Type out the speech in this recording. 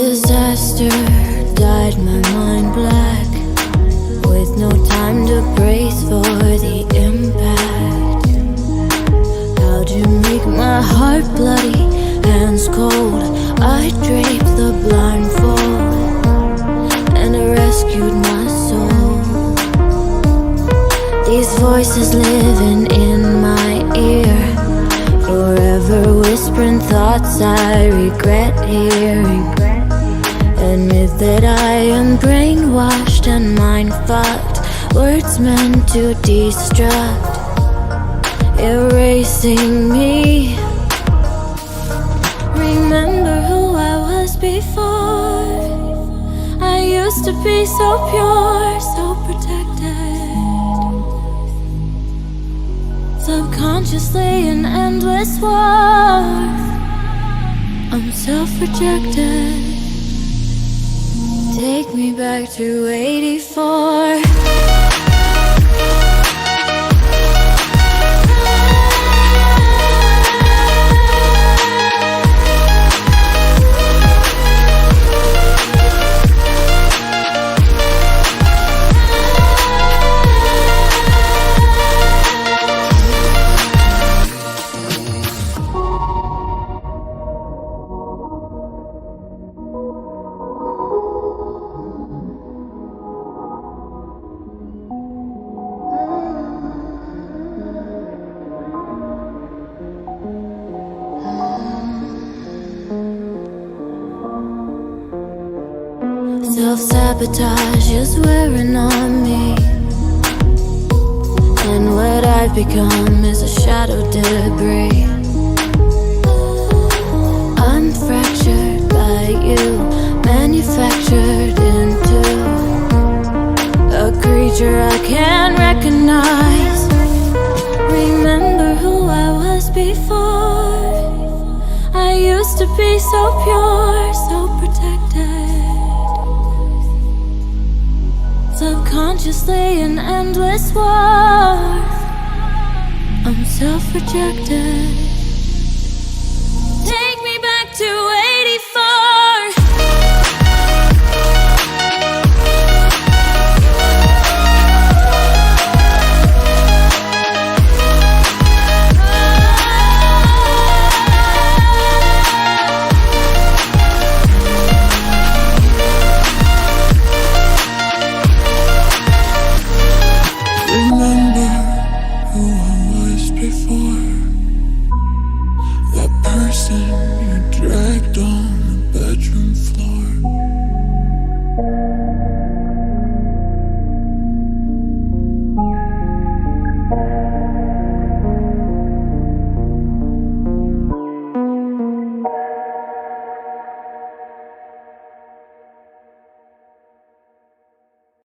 Disaster dyed my mind black, with no time to brace for the impact. How'd you make my heart bloody, hands cold? I draped the blindfold and I rescued my soul. These voices living in my ear, forever whispering thoughts I regret hearing. Admit that I am brainwashed and mind-fucked, words meant to destruct, erasing me. Remember who I was before. I used to be so pure, so protected. Subconsciously an endless war. I'm self-rejected. Take me back to 84. Self-sabotage is wearing on me, and what I've become is a shadow debris. I'm fractured by you, manufactured into a creature I can't recognize. Remember who I was before. I used to be so pure, so protected. Subconsciously an endless war. I'm self-rejected. Take me back to